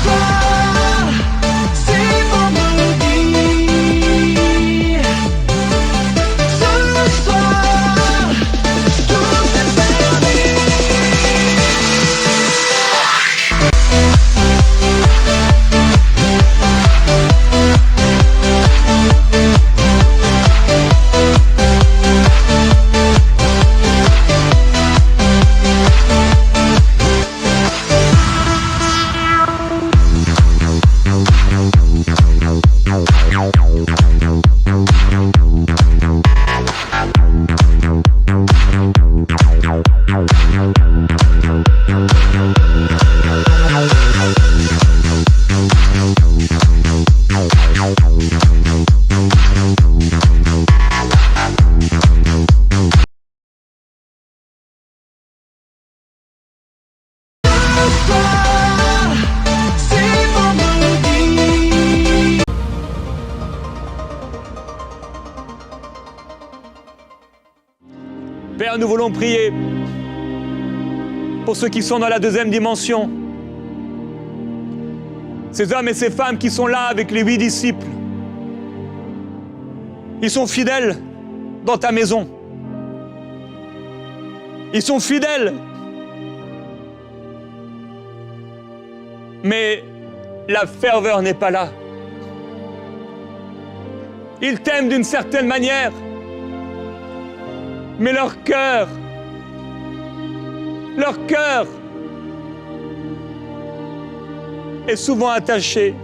soir, c'est vendredi. Ce soir, tout est permis. C'est vendredi. Père, nous voulons prier pour ceux qui sont dans la deuxième dimension. Ces hommes et ces femmes qui sont là avec les 8 disciples. Ils sont fidèles dans ta maison. Ils sont fidèles. Mais la ferveur n'est pas là. Ils t'aiment d'une certaine manière. Mais leur cœur est souvent attaché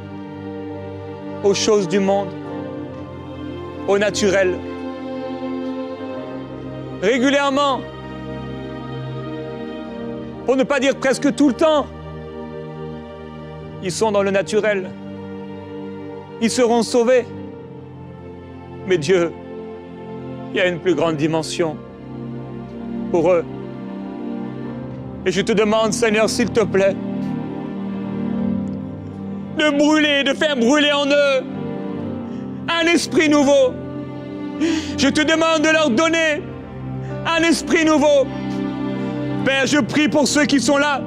aux choses du monde, au naturel. Régulièrement, pour ne pas dire presque tout le temps, ils sont dans le naturel. Ils seront sauvés. Mais Dieu, il y a une plus grande dimension pour eux. Et je te demande, Seigneur, s'il te plaît, de faire brûler en eux un esprit nouveau. Je te demande de leur donner un esprit nouveau. Père, je prie pour ceux qui sont là,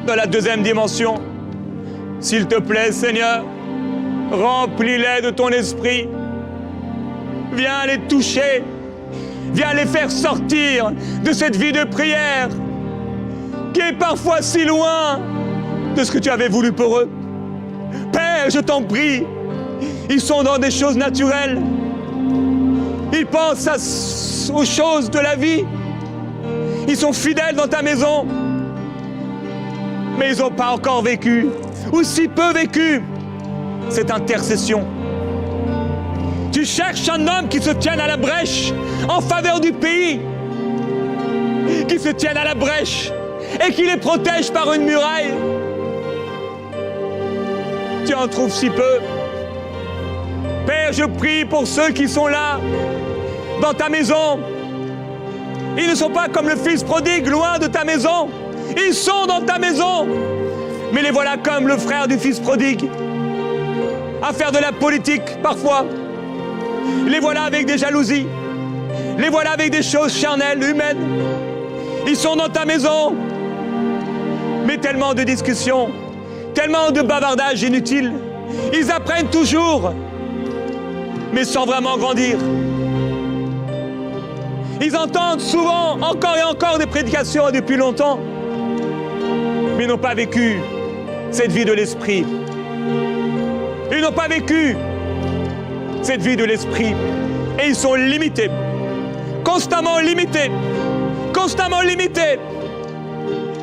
dans la deuxième dimension. S'il te plaît, Seigneur, remplis-les de ton esprit. Viens les toucher. Viens les faire sortir de cette vie de prière qui est parfois si loin de ce que tu avais voulu pour eux. Père, je t'en prie, ils sont dans des choses naturelles. Ils pensent aux choses de la vie. Ils sont fidèles dans ta maison. Mais ils n'ont pas encore vécu, ou si peu vécu, cette intercession. Tu cherches un homme qui se tienne à la brèche en faveur du pays, qui se tienne à la brèche et qui les protège par une muraille. Tu en trouves si peu. Père, je prie pour ceux qui sont là, dans ta maison. Ils ne sont pas comme le fils prodigue, loin de ta maison. Ils sont dans ta maison. Mais les voilà comme le frère du fils prodigue, à faire de la politique parfois. Les voilà avec des jalousies. Les voilà avec des choses charnelles, humaines. Ils sont dans ta maison. Mais tellement de discussions, tellement de bavardages inutiles. Ils apprennent toujours, mais sans vraiment grandir. Ils entendent souvent, encore et encore, des prédications depuis longtemps, mais n'ont pas vécu cette vie de l'esprit. Ils n'ont pas vécu cette vie de l'esprit. Et ils sont limités, constamment limités, constamment limités.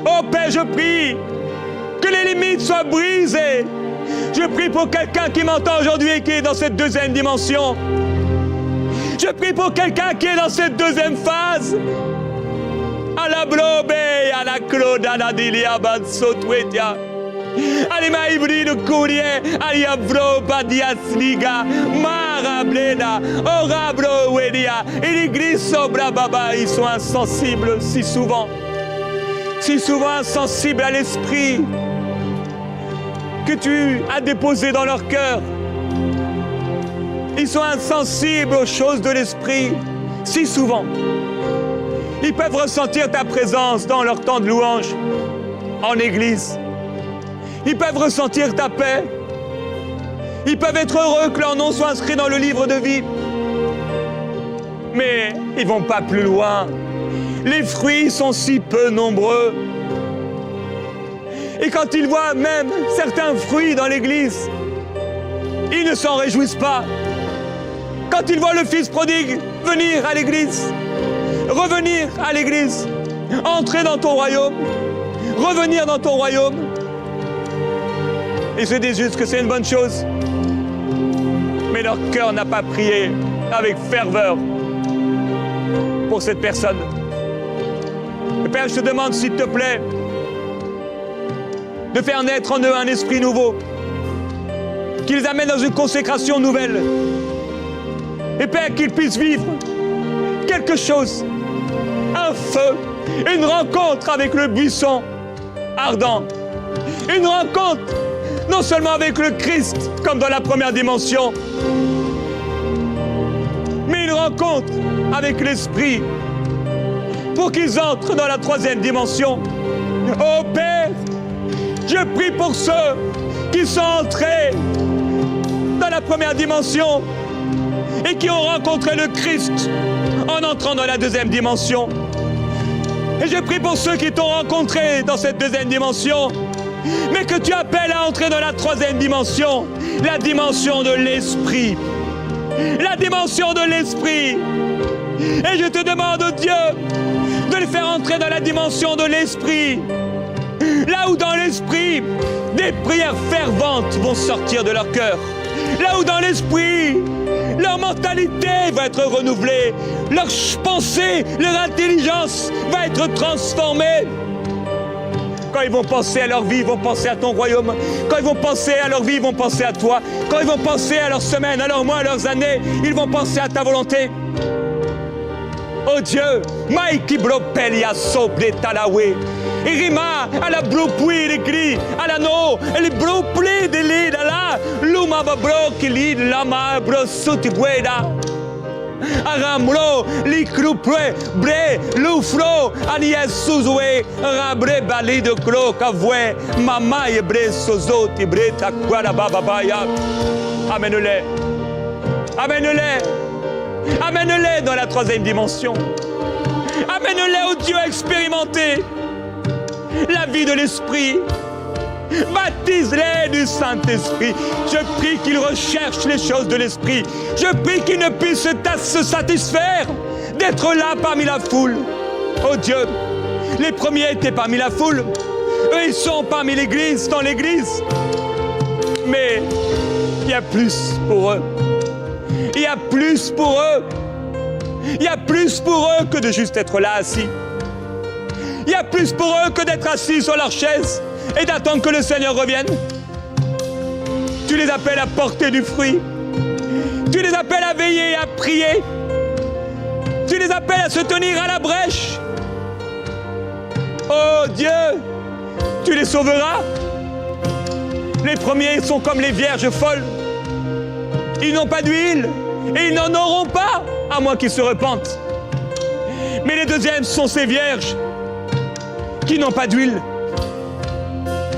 Oh Père, je prie que les limites soient brisées. Je prie pour quelqu'un qui m'entend aujourd'hui et qui est dans cette deuxième dimension. Je prie pour quelqu'un qui est dans cette deuxième phase. À la blobe, à la claude, à la dilia, bansotwetia. Alima hybride courrier, alia vroba diasliga, marablena, orabro wedia, et l'église sobra baba, ils sont insensibles si souvent insensibles à l'esprit que tu as déposé dans leur cœur. Ils sont insensibles aux choses de l'esprit si souvent. Ils peuvent ressentir ta présence dans leur temps de louange en église. Ils peuvent ressentir ta paix. Ils peuvent être heureux que leur nom soit inscrit dans le livre de vie. Mais ils ne vont pas plus loin. Les fruits sont si peu nombreux. Et quand ils voient même certains fruits dans l'église, ils ne s'en réjouissent pas. Quand ils voient le fils prodigue venir à l'église, revenir à l'église, entrer dans ton royaume, revenir dans ton royaume, ils se disent juste que c'est une bonne chose. Mais leur cœur n'a pas prié avec ferveur pour cette personne. Et Père, je te demande, s'il te plaît, de faire naître en eux un esprit nouveau, qui les amène dans une consécration nouvelle. Et Père, qu'ils puissent vivre quelque chose, un feu, une rencontre avec le buisson ardent, une rencontre non seulement avec le Christ, comme dans la première dimension, mais une rencontre avec l'Esprit, pour qu'ils entrent dans la troisième dimension. Oh Père, je prie pour ceux qui sont entrés dans la première dimension et qui ont rencontré le Christ en entrant dans la deuxième dimension. Et je prie pour ceux qui t'ont rencontré dans cette deuxième dimension, mais que tu appelles à entrer dans la troisième dimension, la dimension de l'Esprit. La dimension de l'Esprit. Et je te demande, oh Dieu, de les faire entrer dans la dimension de l'Esprit. Là où dans l'Esprit, des prières ferventes vont sortir de leur cœur. Là où dans l'Esprit, leur mentalité va être renouvelée. Leur pensée, leur intelligence va être transformée. Quand ils vont penser à leur vie, ils vont penser à ton royaume. Quand ils vont penser à leur vie, ils vont penser à toi. Quand ils vont penser à leur semaine, à leurs mois, à leurs années, ils vont penser à ta volonté. Oh Dieu, Maïki Bropelia Soble Talawe. Irima, à la Brupui, les gris, à la no, les Brupli de l'île, à la Luma Babro, qui l'île, Lama, Brosuti Gueda. Aramro, li krupre, bre, lufro, alies suzwe, rabre bali de kro, kavwe, mama e bre sozoti, bre takwara bababaya. Amène-les. Amène-les. Amène-les dans la troisième dimension. Amène-les au Dieu expérimenté. La vie de l'Esprit. Baptise-les du Saint-Esprit. Je prie qu'ils recherchent les choses de l'Esprit. Je prie qu'ils ne puissent se satisfaire d'être là parmi la foule. Oh Dieu, les premiers étaient parmi la foule. Eux, ils sont parmi l'Église, dans l'Église. Mais il y a plus pour eux. Il y a plus pour eux. Il y a plus pour eux que de juste être là assis. Il y a plus pour eux que d'être assis sur leur chaise et d'attendre que le Seigneur revienne. Tu les appelles à porter du fruit. Tu les appelles à veiller et à prier. Tu les appelles à se tenir à la brèche. Oh Dieu, tu les sauveras. Les premiers sont comme les vierges folles. Ils n'ont pas d'huile et ils n'en auront pas, à moins qu'ils se repentent. Mais les deuxièmes sont ces vierges qui n'ont pas d'huile.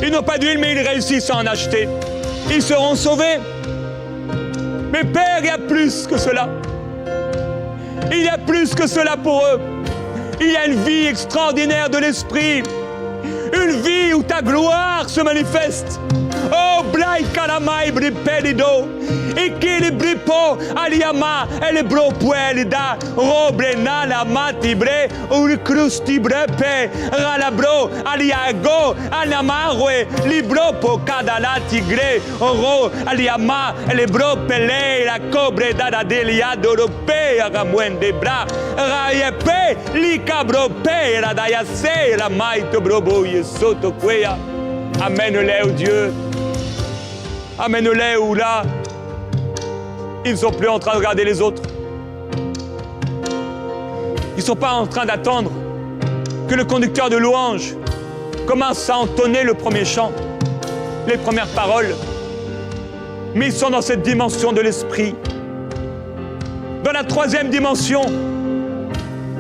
Ils n'ont pas d'huile, mais ils réussissent à en acheter. Ils seront sauvés. Mais Père, il y a plus que cela. Il y a plus que cela pour eux. Il y a une vie extraordinaire de l'Esprit. Une vie où ta gloire se manifeste. Oh, Blai Kalamai Bripelido. Ekili po aliama ele bro puelida robre na la matibre uri crusti brepe ralabro aliago anamarwe libro po kadala tigre oro aliama ele bro pele la cobre dada delia dorope agamwende bra rayepe li cabro pe radaya se la maito brobo yesoto kwea. Amène-les, oh Dieu. Amène-les où là ils ne sont plus en train de regarder les autres. Ils ne sont pas en train d'attendre que le conducteur de louange commence à entonner le premier chant, les premières paroles. Mais ils sont dans cette dimension de l'esprit. Dans la troisième dimension.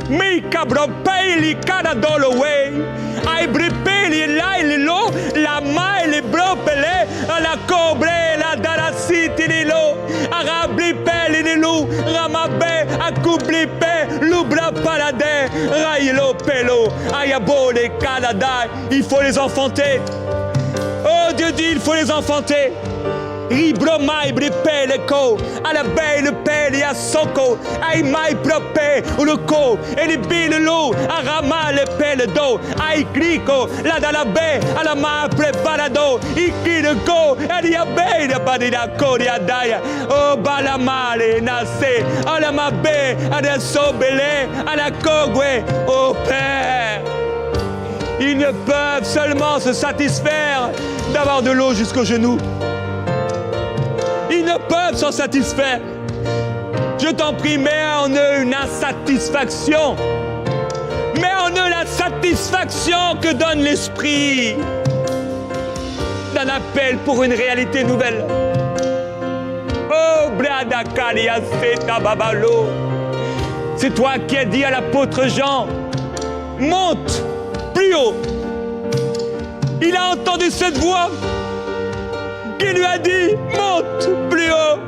Mika bropeli kada dolowe. Ai bripeli lai lo la mai le bro pelo, ayabo les Canada, il faut les enfanter. Oh Dieu dit, il faut les enfanter. Ribromai bripeleko, à la belle pelle ya soko, ai mai prope, le co, et les billes l'eau, à rama le pelle d'eau, ai crico, la da la baie, à la ma preparado, iki le go, et ya baie de badina coria daya, oh balamale nase, à la ma baie, à la sobele, à la cogwe, oh Père. Ils ne peuvent seulement se satisfaire d'avoir de l'eau jusqu'aux genoux. Ils ne peuvent s'en satisfaire. Je t'en prie, mets en eux une insatisfaction. Mets en eux la satisfaction que donne l'esprit d'un appel pour une réalité nouvelle. Oh, Bradakalia Seta Babalo. C'est toi qui as dit à l'apôtre Jean, monte plus haut. Il a entendu cette voix qui lui a dit, monte plus haut.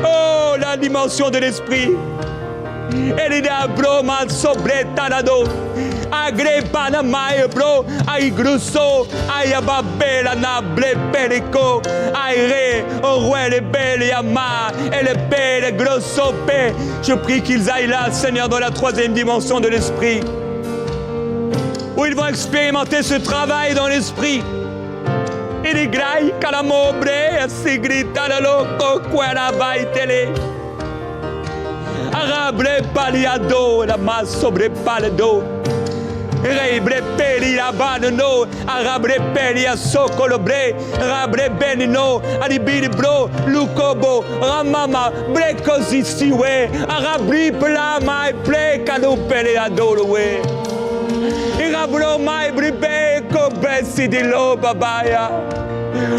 Oh, la dimension de l'esprit. Elle est à broman sobre tanado. Agrepana mai bro, ai grusso, ai ababela na ble perico, ai re, au roi les belles yama, et les belles grosso pe. Je prie qu'ils aillent là, Seigneur, dans la troisième dimension de l'esprit, où ils vont expérimenter ce travail dans l'esprit. Et les grailles, calamobre, si grita le loco, quera baitele. Arabre paliado, la masse sobre paledo. Rebre peli la banano, arabre peli a socolobre, rabre benino, alibiri bro, lukobo, ramama, brekosi siwe, arabri plama e ple canopele adolowe. Irabro mai bribe kobesi di lo babaya.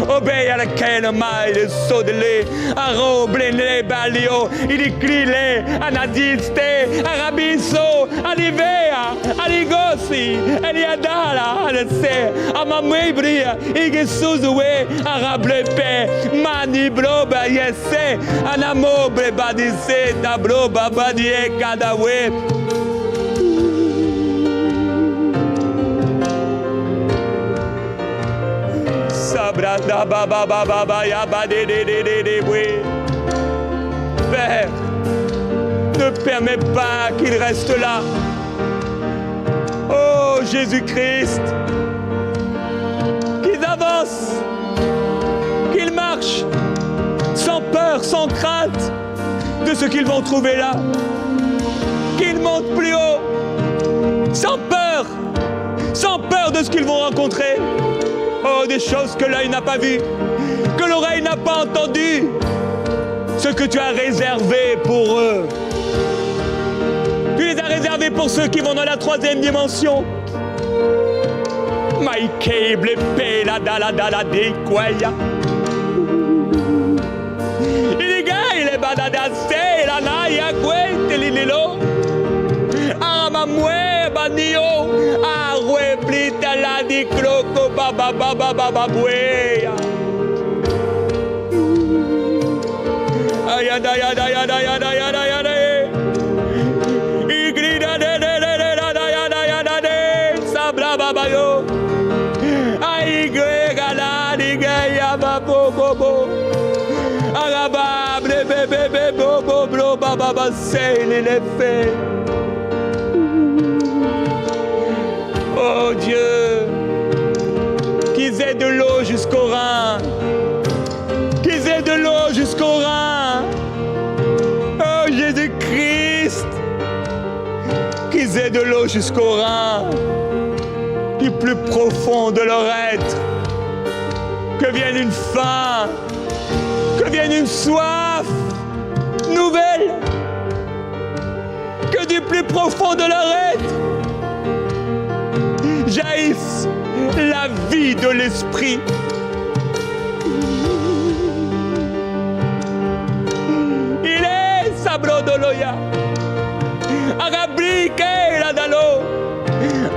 Obey à laquelle mai le saut de lait, aroble les balio, il écrit les anadiste, arabiso, alivea, aligosi, eliadala, alese, amamibria, igesuzue, arable pe, mani broba yese, anamobre badise, tabroba badie kadawe. Père, ne permets pas qu'il reste là. Oh Jésus-Christ, qu'ils avancent, qu'ils marchent sans peur, sans crainte de ce qu'ils vont trouver là. Qu'ils montent plus haut, sans peur de ce qu'ils vont rencontrer. Oh, des choses que l'œil n'a pas vues, que l'oreille n'a pas entendues, ce que tu as réservé pour eux. Tu les as réservés pour ceux qui vont dans la troisième dimension. Maïkeble pela dala dala de kwaya. Il gagne les badadas, la naya kwete lililo. Amamwe banio, arwe plita la di croco baba baba baba buea. Ayada yada yada yada yada yada. Igrida de yada yada de sabra baba yo. Ay grega la di gaya babo bobo. Araba bebe bebe bobo bro baba baba say les faits. Oh Dieu, qu'ils aient de l'eau jusqu'au rein, qu'ils aient de l'eau jusqu'au rein. Oh Jésus-Christ, qu'ils aient de l'eau jusqu'au rein, du plus profond de leur être, que vienne une faim, que vienne une soif nouvelle, que du plus profond de leur être jaillisse la vie de l'esprit. Il est sabrodoloya. Arabri ke la dalo.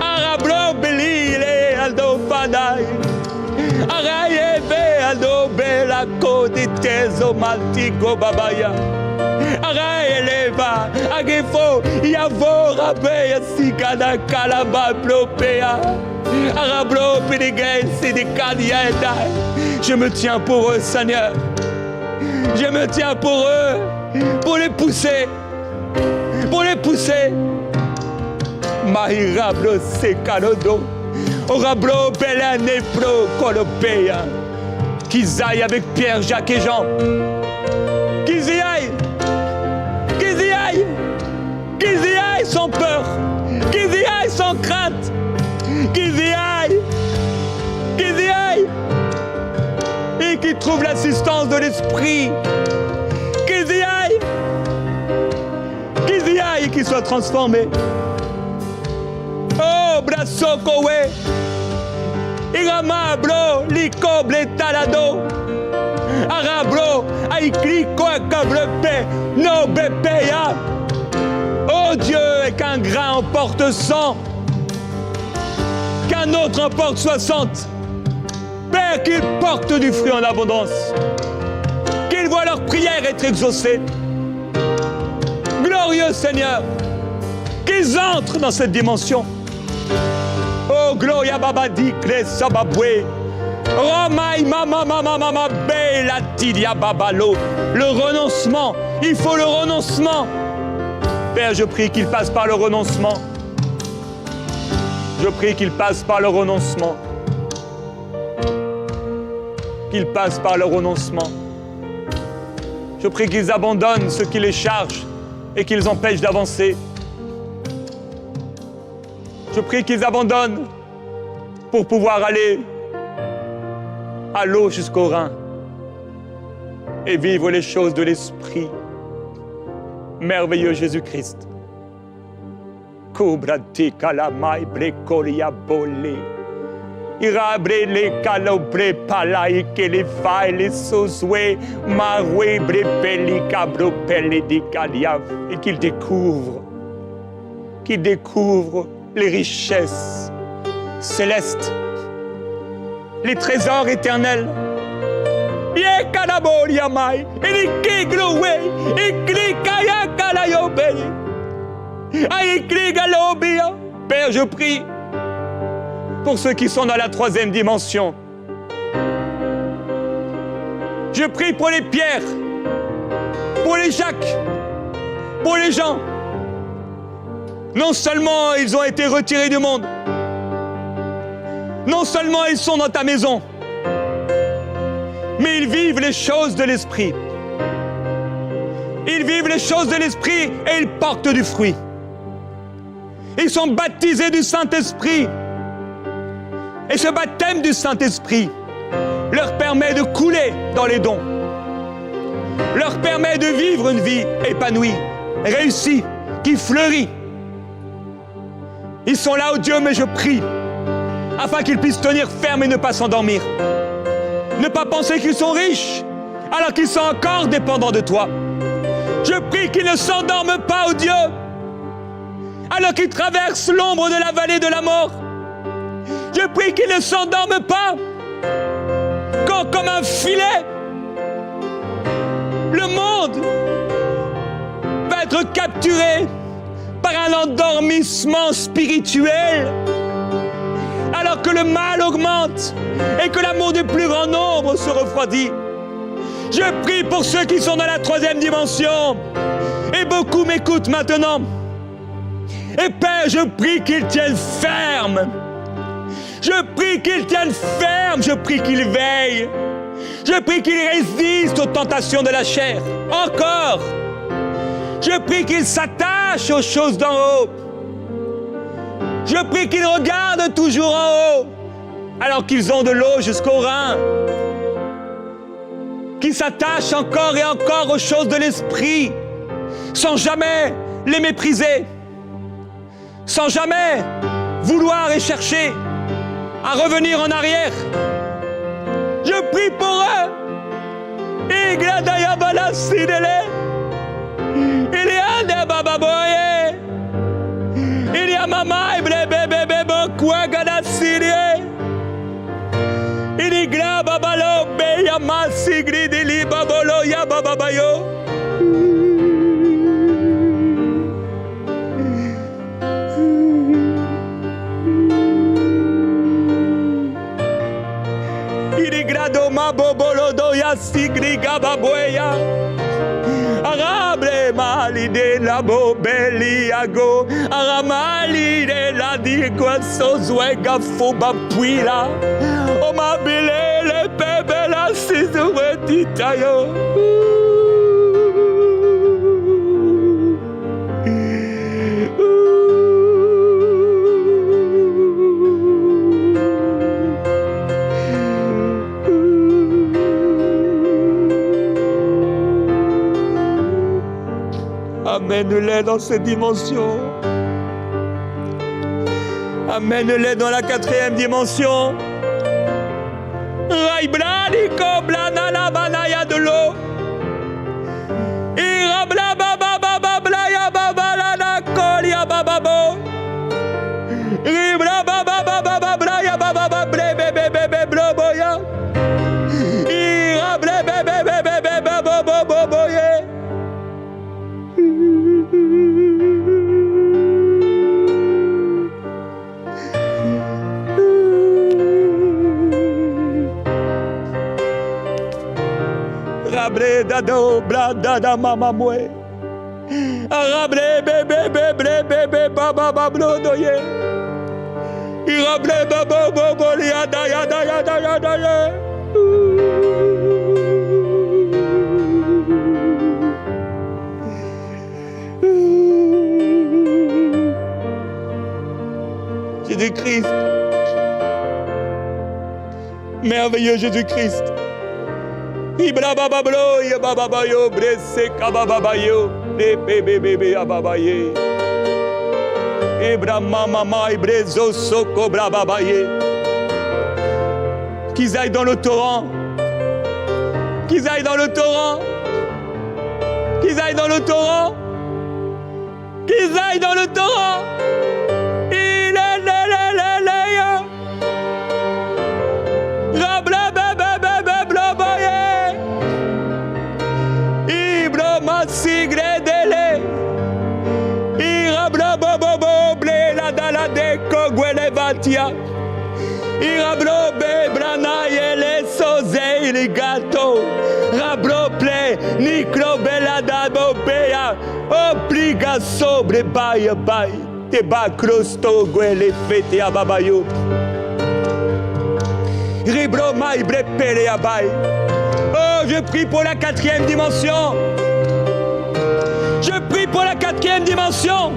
Arabro beli le aldo padai. Araye be aldo bela ko di tezo maltigo babaya. Araeleva, Agefo, Yavo, Rabe, Sikana, Kalaba, Blopea, Arablo, Pédégay, Sédécadienda. Je me tiens pour eux, Seigneur. Je me tiens pour eux, pour les pousser. Pour les pousser. Mahirablo, Sekanodo, Orablo, Belane, Pro, Colopea. Qu'ils aillent avec Pierre, Jacques et Jean. Qu'ils y aillent. Qu'ils y aillent. Qu'ils y aillent sans peur. Qu'ils y aillent sans crainte. Qu'ils y aillent. Qu'ils y aillent. Et qu'ils trouvent l'assistance de l'Esprit. Qu'ils y aillent. Qu'ils y aillent et qu'ils soient transformés. Oh, Brasokowe. Iramablo, Licoble, Talado. Arablo, Aikliko, Kablepe, no Bepeya. Oh Dieu, et qu'un grain emporte 100, qu'un autre emporte 60. Père, qu'ils portent du fruit en abondance, qu'ils voient leur prière être exaucée. Glorieux Seigneur, qu'ils entrent dans cette dimension. Oh, Gloria Babadi, Sababwe. Romaï, mama, mama, mama, bella tidia babalo. Le renoncement, il faut le renoncement. Père, je prie qu'il passe par le renoncement. Je prie qu'il passe par le renoncement. Qu'il passe par le renoncement. Je prie qu'ils abandonnent ce qui les charge et qu'ils empêchent d'avancer. Je prie qu'ils abandonnent pour pouvoir aller à l'eau jusqu'au Rhin et vivre les choses de l'Esprit. Merveilleux Jésus-Christ. Kubrati kalamai brekoria bolé. Irabre le calobre palai que les failles les sosoué maroué brepeli cabro peli di caliaf et qu'ils découvrent les richesses célestes, les trésors éternels. Ye kalabol yamai, et kiglowe, et klikaya kalayobe, et kligalobia. Père, je prie pour ceux qui sont dans la 3e dimension. Je prie pour les Pierres, pour les Jacques, pour les Jean. Non seulement ils ont été retirés du monde, non seulement ils sont dans ta maison, mais ils vivent les choses de l'Esprit. Ils vivent les choses de l'Esprit et ils portent du fruit. Ils sont baptisés du Saint-Esprit. Et ce baptême du Saint-Esprit leur permet de couler dans les dons, leur permet de vivre une vie épanouie, réussie, qui fleurit. Ils sont là, oh Dieu, mais je prie afin qu'ils puissent tenir ferme et ne pas s'endormir. Ne pas penser qu'ils sont riches alors qu'ils sont encore dépendants de toi. Je prie qu'ils ne s'endorment pas, oh Dieu, alors qu'ils traversent l'ombre de la vallée de la mort. Je prie qu'ils ne s'endorment pas quand, comme un filet, le monde va être capturé par un endormissement spirituel, alors que le mal augmente et que l'amour du plus grand nombre se refroidit. Je prie pour ceux qui sont dans la 3e dimension, et beaucoup m'écoutent maintenant. Et Père, je prie qu'ils tiennent ferme. Je prie qu'ils tiennent ferme, je prie qu'ils veillent. Je prie qu'ils résistent aux tentations de la chair. Encore, je prie qu'ils s'attachent aux choses d'en haut. Je prie qu'ils regardent toujours en haut, alors qu'ils ont de l'eau jusqu'au rein. Qu'ils s'attachent encore et encore aux choses de l'esprit, sans jamais les mépriser, sans jamais vouloir et chercher à revenir en arrière. Je prie pour eux. doma bobolodo ya sigriga baboya. Arabre mali de la bobeliago. Aramali de la digua sozwega fuba puila. O mabile le bebe la sizuetitayo. Amène-les dans cette dimension. Amène-les dans la 4e dimension. Raibladiko blanana banaya de l'eau. Irabla baba baba blaya baba lana kolia bababo. Ribla baba baba blaya baba ble bebe bebe bloboya. Irabla bebe bebe bebe bobo boboye. Rabre dado bladada mama mwe. Rabre bebe bebe bebe baba bablo doye. Rabre baba bobo yada yada yada yada yada. Jésus-Christ, merveilleux Jésus-Christ. Ibrababablo, yabababayo, brese kabababayo, bébé ababaye. Ibramamama, ibrezo soko brababaye. Qu'ils aillent dans le torrent. Qu'ils aillent dans le torrent. Qu'ils aillent dans le torrent. Qu'ils aillent dans le torrent. Sigredele Irabla bobo ble la dala de kogwele vatia Irablo be brana yele soze irigato Rablo ple niklo bela da bobea Obliga sobre baya bay Te ba crosto gwele fete ababayo Ribro mai bre pele abay. Oh, je prie pour la 4e dimension. Je prie pour la 4e dimension.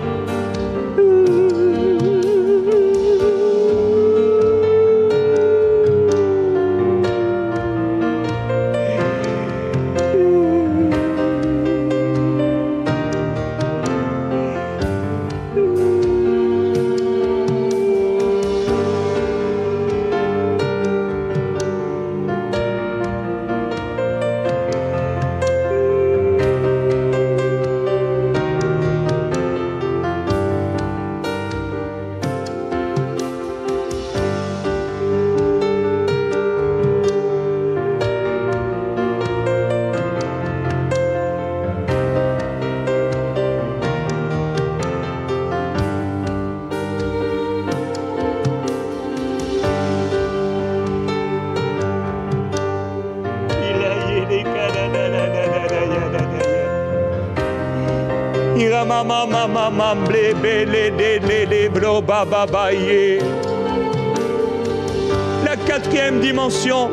La 4e dimension,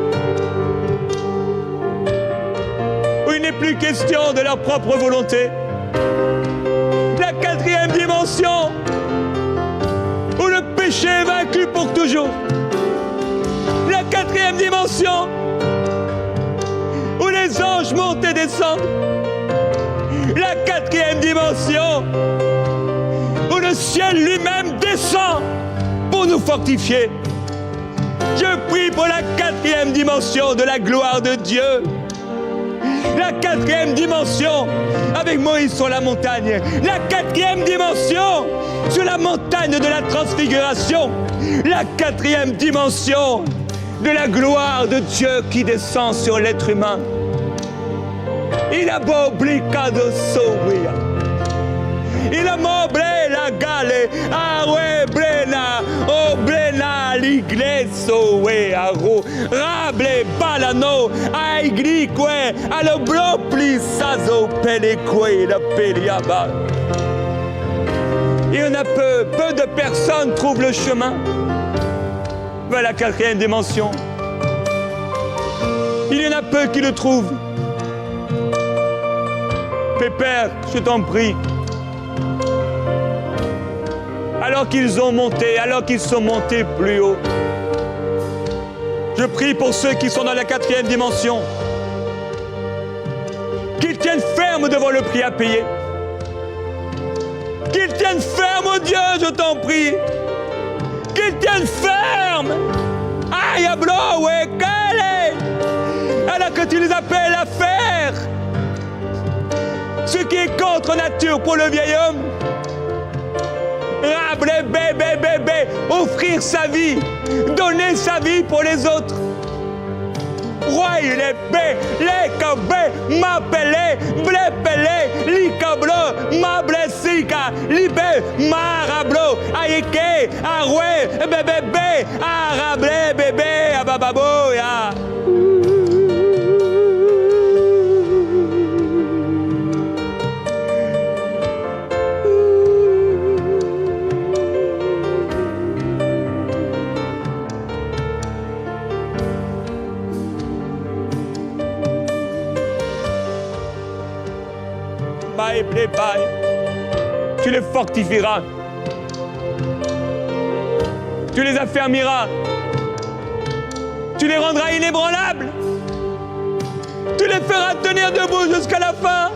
où il n'est plus question de leur propre volonté. La 4e dimension, où le péché est vaincu pour toujours. La 4e dimension, où les anges montent et descendent. La 4e dimension, où le ciel lui-même descend pour nous fortifier. Je prie pour la 4e dimension de la gloire de Dieu. La 4e dimension avec Moïse sur la montagne. La 4e dimension sur la montagne de la transfiguration. La 4e dimension de la gloire de Dieu qui descend sur l'être humain. Il a beau obligado sauria. Il a moblé la gale. Ah ouais, brena. Oh brena li igleso we aro rable balano aiglikwe aloblo plisazo pelekwe la peliaba. Il y en a peu de personnes trouvent le chemin vers la 4e dimension. Il y en a peu qui le trouvent. Pépère, je t'en prie. Alors qu'ils sont montés plus haut. Je prie pour ceux qui sont dans la 4e dimension. Qu'ils tiennent ferme devant le prix à payer. Qu'ils tiennent ferme, oh Dieu, je t'en prie. Qu'ils tiennent ferme. Aïe, ablo, ouais, calé. Alors que tu les appelles à faire ce qui est contre nature pour le vieil homme. Rable, bébé, offrir sa vie, donner sa vie pour les autres. Roi, il est bé, les cabé, m'appelé, blépelé, li cablo, ma blessika, libé, marablo, aïké, aroué, bébé, arablé, bébé, abababo, ya. Tu les fortifieras. Tu les affermiras. Tu les rendras inébranlables. Tu les feras tenir debout jusqu'à la fin.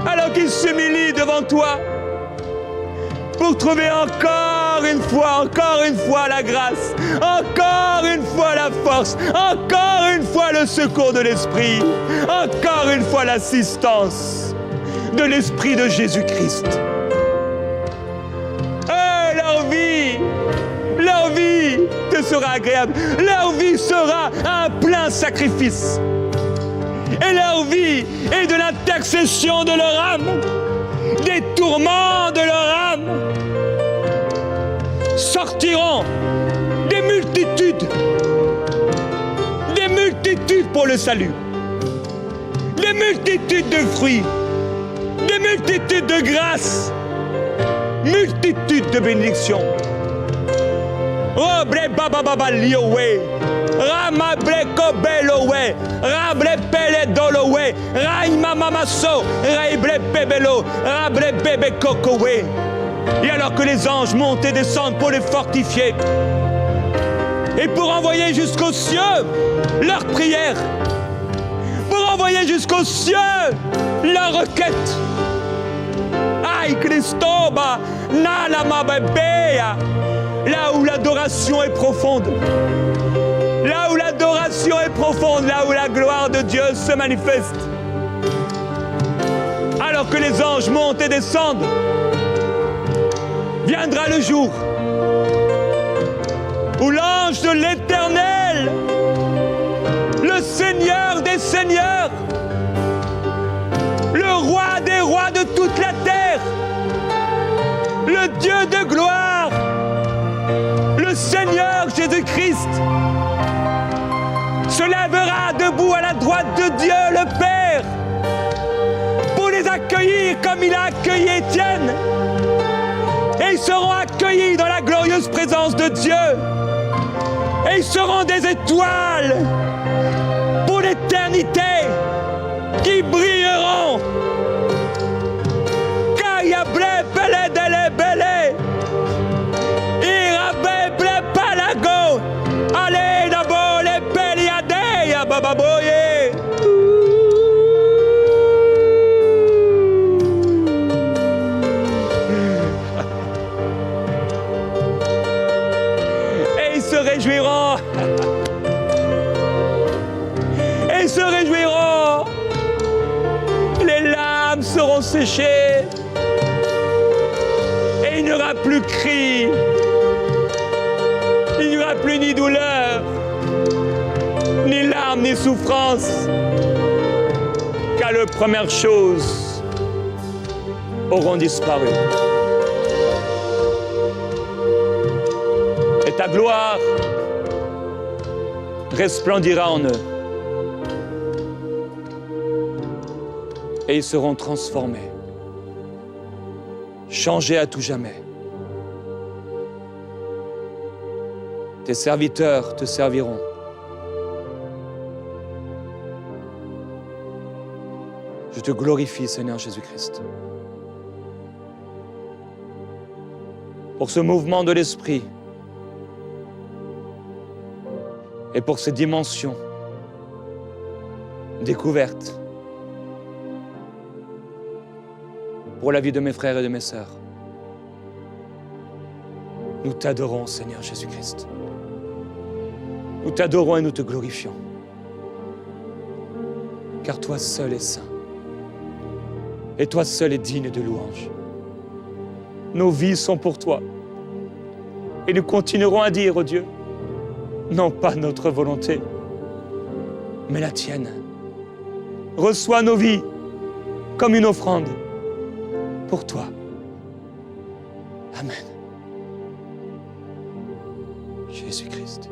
Alors qu'ils s'humilient devant toi pour trouver encore une fois la grâce, encore une fois la force, encore une fois le secours de l'Esprit, encore une fois l'assistance de l'Esprit de Jésus-Christ. Et leur vie te sera agréable, leur vie sera un plein sacrifice. Et leur vie est de l'intercession de leur âme, des tourments de leur âme. Sortiront des multitudes pour le salut, des multitudes de fruits, des multitudes de grâces, multitudes de bénédictions. Oh, bre baba baba liowe, rama bre kobelowe, rabre pele dolowe, raima mamaso, raibre pebelo, rabre bebe kokowe. Et alors que les anges montent et descendent pour les fortifier et pour envoyer jusqu'aux cieux leurs prières, pour envoyer jusqu'aux cieux leurs requêtes. Aïe Christoba, nalama bebeya, là où l'adoration est profonde, là où l'adoration est profonde, là où la gloire de Dieu se manifeste. Alors que les anges montent et descendent, viendra le jour où l'ange de l'Éternel, le Seigneur des Seigneurs, le roi des rois de toute la terre, le Dieu de gloire, le Seigneur Jésus-Christ, se lèvera debout à la droite de Dieu le Père pour les accueillir comme il a accueilli Étienne. Et ils seront accueillis dans la glorieuse présence de Dieu. Et ils seront des étoiles pour l'éternité qui brilleront. Kaya ble bele dele bele. Irabe ble palago. Allez d'abord les beliadeya bababoye. Réjouiront. Et ils se réjouiront. Les larmes seront séchées. Et il n'y aura plus cri. Il n'y aura plus ni douleur, ni larmes, ni souffrance. Car les premières choses auront disparu. Et Ta gloire resplendira en eux. Et ils seront transformés, changés à tout jamais. Tes serviteurs te serviront. Je te glorifie, Seigneur Jésus-Christ, pour ce mouvement de l'Esprit et pour ces dimensions découvertes pour la vie de mes frères et de mes sœurs. Nous t'adorons, Seigneur Jésus-Christ. Nous t'adorons et nous te glorifions, car toi seul es saint. Et toi seul es digne de louange. Nos vies sont pour toi. Et nous continuerons à dire, oh Dieu, non pas notre volonté, mais la tienne. Reçois nos vies comme une offrande pour toi. Amen. Jésus-Christ.